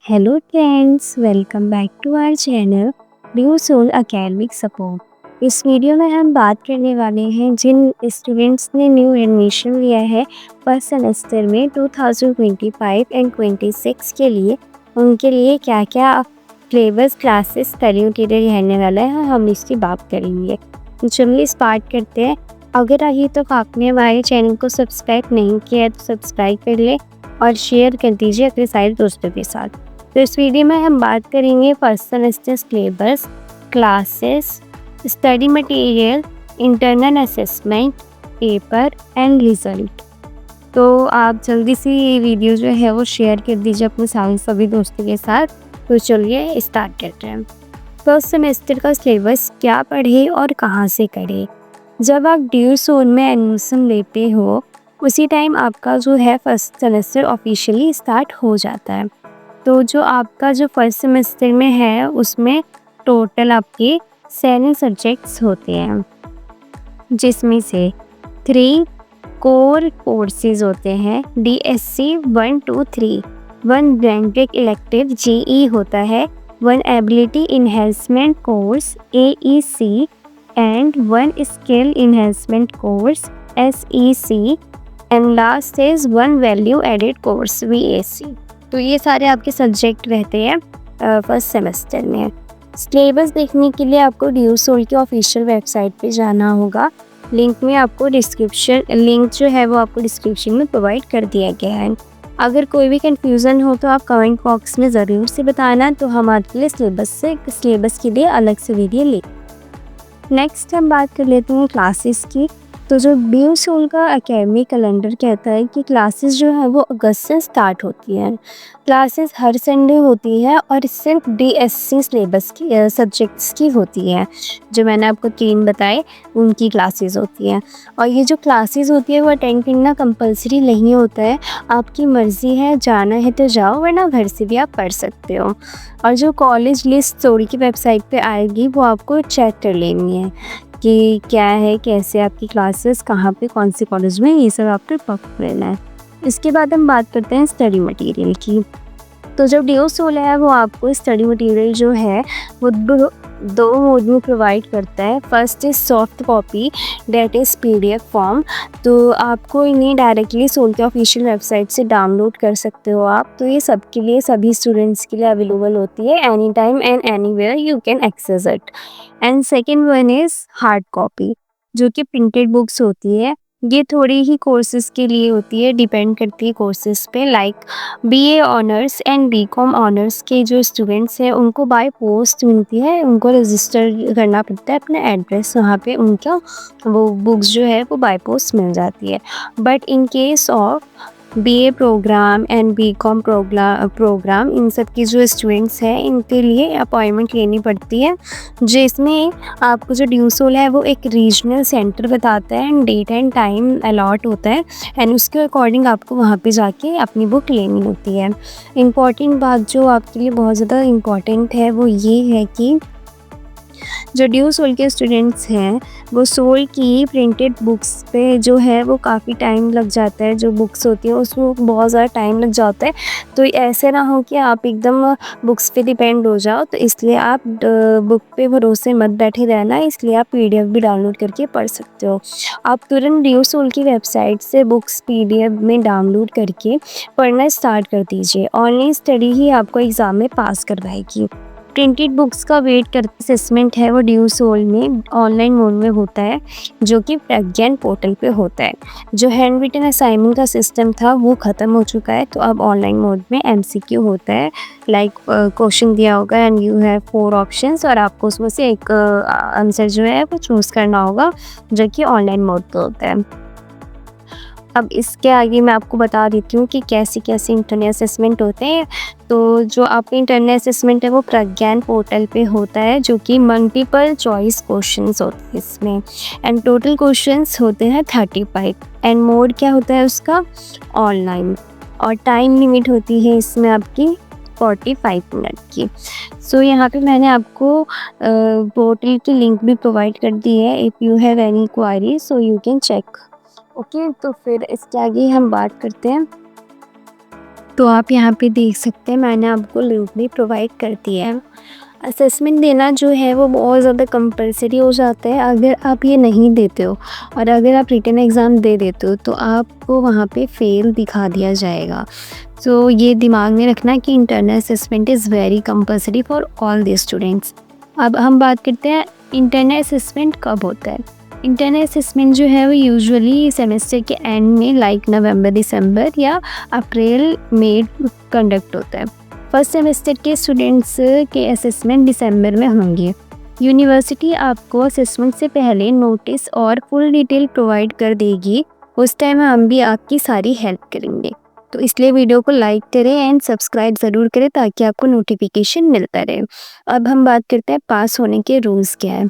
Hello friends, welcome back to our channel new soul academic support. इस video में हम बात करने वाले हैं जिन स्टूडेंट्स ने न्यू एडमिशन लिया है फर्स्ट सेमेस्टर में 2025 एंड 26 के लिए, उनके लिए क्या क्या फ्लेवर्स क्लासेस स्टडी मटीरियल रहने वाला है, हम इसकी बात करेंगे। तो चलिए स्टार्ट करते हैं। अगर अभी तक आपने हमारे चैनल को सब्सक्राइब नहीं किया है तो सब्सक्राइब कर ले और शेयर कर दीजिए अपने सारे दोस्तों के साथ। तो इस वीडियो में हम बात करेंगे first semester syllabus, classes, study material, internal assessment, paper and result. तो आप जल्दी से ये वीडियो जो है वो शेयर कर दीजिए अपने सभी दोस्तों के साथ। तो चलिए स्टार्ट करते हैं। फर्स्ट सेमेस्टर का सिलेबस क्या पढ़े और कहाँ से करें। जब आप ड्यू जोन में एडमिशन लेते हो उसी टाइम आपका जो है फर्स्ट सेमेस्टर ऑफिशियली स्टार्ट हो जाता है। तो जो आपका जो फर्स्ट सेमेस्टर में है उसमें टोटल आपके 7 सब्जेक्ट्स होते हैं, जिसमें से 3 कोर कोर्सेज होते हैं, DSC 1 2 3, 1 ब्लैंकेट इलेक्टिव GE होता है, 1 ability enhancement course AEC and 1 skill enhancement course SEC and last is 1 value added course VAC। तो ये सारे आपके सब्जेक्ट रहते हैं फर्स्ट सेमेस्टर में। सिलेबस देखने के लिए आपको ड्यू सोल की ऑफिशियल वेबसाइट पे जाना होगा। लिंक जो है वो आपको डिस्क्रिप्शन में प्रोवाइड कर दिया गया है। अगर कोई भी कंफ्यूजन हो तो आप कमेंट बॉक्स में ज़रूर से बताना, तो हम आपके लिए सिलेबस के लिए अलग से वीडियो ले। नेक्स्ट हम बात कर लेते हैं क्लासेस की। तो जो ड्यू सोल का एकेडमिक कैलेंडर कहता है कि क्लासेस जो है वो अगस्त से स्टार्ट होती हैं। क्लासेस हर संडे होती है और सिर्फ DSC सिलेबस की सब्जेक्ट्स की होती हैं। जो मैंने आपको 3 बताए उनकी क्लासेस होती हैं। और ये जो क्लासेस होती है वो अटेंड करना कंपलसरी नहीं होता है, आपकी मर्ज़ी है, जाना है तो जाओ, वरना घर से भी आप पढ़ सकते हो। और जो कॉलेज लिस्ट सोल की वेबसाइट पे आएगी वो आपको चेक कर लेनी है कि क्या है, कैसे आपकी क्लासेस, कहाँ पे, कौन से कॉलेज में, ये सब आपको पक्का लेना है। इसके बाद हम बात करते हैं स्टडी मटेरियल की। तो जो ड्यू सोल है वो आपको स्टडी मटेरियल जो है वो दो मोड में प्रोवाइड करता है। First is soft copy, that is PDF form. तो आपको इन्हें डायरेक्टली सोल के ऑफिशियल वेबसाइट से डाउनलोड कर सकते हो आप। तो ये सबके लिए, सभी स्टूडेंट्स के लिए अवेलेबल होती है, any time and anywhere you can access it. And second one is hard copy, जो कि प्रिंटेड बुक्स होती है। ये थोड़ी ही कोर्सेज़ के लिए होती है, डिपेंड करती है कोर्सेज़ पे। Like BA honours and BCom honours के जो स्टूडेंट्स हैं उनको बाय पोस्ट मिलती है, उनको रजिस्टर करना पड़ता है अपना एड्रेस, वहाँ पे उनका वो बुक्स जो है वो बाय पोस्ट मिल जाती है। But in case of BA programme and BCom programme इन सब की जो स्टूडेंट्स हैं इनके लिए अपॉइंटमेंट लेनी पड़ती है, जिसमें आपको जो ड्यू सोल है वो एक रीजनल सेंटर बताता है and date and time allot होता है, एंड उसके अकॉर्डिंग आपको वहाँ पे जाके अपनी बुक लेनी होती है। इम्पॉर्टेंट बात जो आपके लिए बहुत ज़्यादा इम्पॉर्टेंट है वो ये है कि जो ड्यू सोल के स्टूडेंट्स हैं वो सोल की प्रिंटेड बुक्स पे जो है वो काफ़ी टाइम लग जाता है, जो बुक्स होती हैं उसमें बहुत ज़्यादा टाइम लग जाता है। तो ऐसे ना हो कि आप एकदम बुक्स पे डिपेंड हो जाओ, तो इसलिए आप बुक पे भरोसे मत बैठे रहना, इसलिए आप PDF भी डाउनलोड करके पढ़ सकते हो। आप तुरंत ड्यू सोल की वेबसाइट से बुक्स PDF में डाउनलोड करके पढ़ना स्टार्ट कर दीजिए। ऑनलाइन स्टडी ही आपको एग्ज़ाम में पास करवाएगी। प्रिंटेड बुक्स का वेट करके असेसमेंट है वो ड्यू सोल में ऑनलाइन मोड में होता है, जो कि प्रज्ञान पोर्टल पे होता है। जो हैंड रिटन असाइनमेंट का सिस्टम था वो ख़त्म हो चुका है, तो अब ऑनलाइन मोड में MCQ होता है। लाइक क्वेश्चन दिया होगा एंड यू हैव 4 ऑप्शंस और आपको उसमें से एक आंसर जो है वो चूज़ करना होगा, जो कि ऑनलाइन मोड पे होता है। अब इसके आगे मैं आपको बता देती हूँ कि कैसे कैसे इंटरनल असेसमेंट होते हैं। तो जो आपके इंटरनल असेसमेंट है वो प्रज्ञान पोर्टल पे होता है, जो कि मल्टीपल चॉइस क्वेश्चंस होते हैं इसमें, एंड टोटल क्वेश्चंस होते हैं 35, एंड मोड क्या होता है उसका, ऑनलाइन, और टाइम लिमिट होती है इसमें आपकी 45 मिनट की। सो यहाँ पे मैंने आपको पोर्टल की लिंक भी प्रोवाइड कर दी है। If you have any query so you can check. Okay, तो फिर इसके आगे हम बात करते हैं तो आप यहाँ पे देख सकते हैं मैंने आपको लिंक भी प्रोवाइड कर दिया है। असेसमेंट देना जो है वो बहुत ज़्यादा कंपलसरी हो जाता है अगर आप ये नहीं देते हो, और अगर आप रिटन एग्ज़ाम दे देते हो तो आपको वहाँ पे फ़ेल दिखा दिया जाएगा। तो ये दिमाग में रखना कि internal assessment is very compulsory for all the students. अब हम बात करते हैं इंटरनल असेसमेंट कब होता है। इंटरनल असेसमेंट जो है वो यूजुअली सेमेस्टर के एंड में लाइक नवंबर दिसंबर या अप्रैल मई कंडक्ट होता है। फर्स्ट सेमेस्टर के स्टूडेंट्स के असेसमेंट दिसंबर में होंगे। यूनिवर्सिटी आपको असेसमेंट से पहले नोटिस और फुल डिटेल प्रोवाइड कर देगी। उस टाइम हम भी आपकी सारी हेल्प करेंगे। तो इसलिए वीडियो को लाइक करें एंड सब्सक्राइब ज़रूर करें ताकि आपको नोटिफिकेशन मिलता रहे। अब हम बात करते हैं पास होने के रूल्स क्या हैं।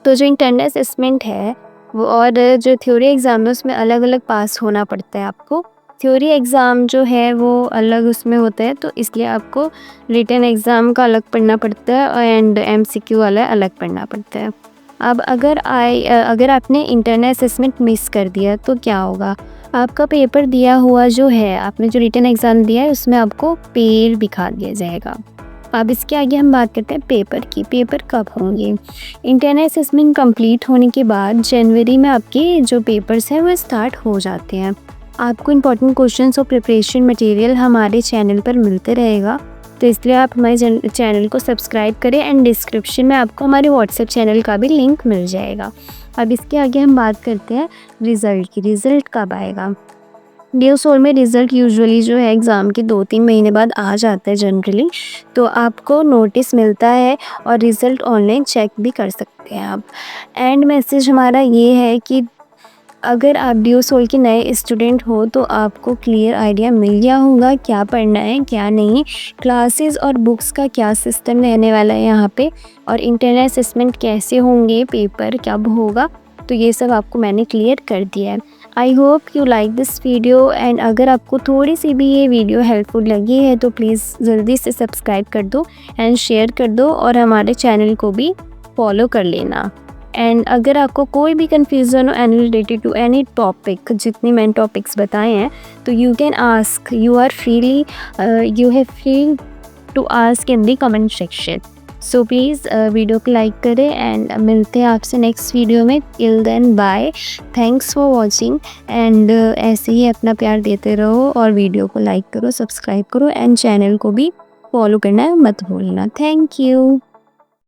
तो जो इंटरनल असेसमेंट है वो और जो थ्योरी एग्ज़ाम है उसमें अलग अलग पास होना पड़ता है आपको। थ्योरी एग्ज़ाम जो है वो अलग उसमें होता है, तो इसलिए आपको रिटन एग्ज़ाम का अलग पढ़ना पड़ता है एंड एमसीक्यू वाला अलग पढ़ना पड़ता है। अब अगर आपने इंटरनल असेसमेंट मिस कर दिया तो क्या होगा, आपका पेपर दिया हुआ जो है, आपने जो रिटन एग्ज़ाम दिया है उसमें आपको फेल दिखा दिया जाएगा। अब इसके आगे हम बात करते हैं पेपर की। पेपर कब होंगे। इंटरनल असेसमेंट कंप्लीट होने के बाद जनवरी में आपके जो पेपर्स हैं वो स्टार्ट हो जाते हैं। आपको इंपॉर्टेंट क्वेश्चंस और प्रिपरेशन मटेरियल हमारे चैनल पर मिलते रहेगा, तो इसलिए आप हमारे चैनल को सब्सक्राइब करें एंड डिस्क्रिप्शन में आपको हमारे व्हाट्सएप चैनल का भी लिंक मिल जाएगा। अब इसके आगे हम बात करते हैं रिज़ल्ट की। रिज़ल्ट कब आएगा। ड्यू सोल में रिज़ल्ट यूजुअली जो है एग्ज़ाम के 2-3 महीने बाद आ जाता है जनरली, तो आपको नोटिस मिलता है और रिज़ल्ट ऑनलाइन चेक भी कर सकते हैं आप। एंड मैसेज हमारा ये है कि अगर आप ड्यू सोल के नए स्टूडेंट हो तो आपको क्लियर आइडिया मिल गया होगा क्या पढ़ना है क्या नहीं, क्लासेस और बुक्स का क्या सिस्टम रहने वाला है यहाँ पे, और इंटरनल असेसमेंट कैसे होंगे, पेपर कब होगा, तो ये सब आपको मैंने क्लियर कर दिया है। I hope you like this video and अगर आपको थोड़ी सी भी ये वीडियो हेल्पफुल लगी है तो प्लीज़ जल्दी से सब्सक्राइब कर दो एंड शेयर कर दो और हमारे चैनल को भी फॉलो कर लेना। एंड अगर आपको कोई भी कन्फ्यूज़न हो any related to any topic, जितनी मैंने टॉपिक्स बताए हैं, तो you can ask, you have free to ask in the comment section. So please video को लाइक करें एंड मिलते हैं आपसे नेक्स्ट वीडियो में। Till then bye, thanks for watching and ऐसे ही अपना प्यार देते रहो और वीडियो को लाइक करो, सब्सक्राइब करो एंड चैनल को भी फॉलो करना मत भूलना। Thank you.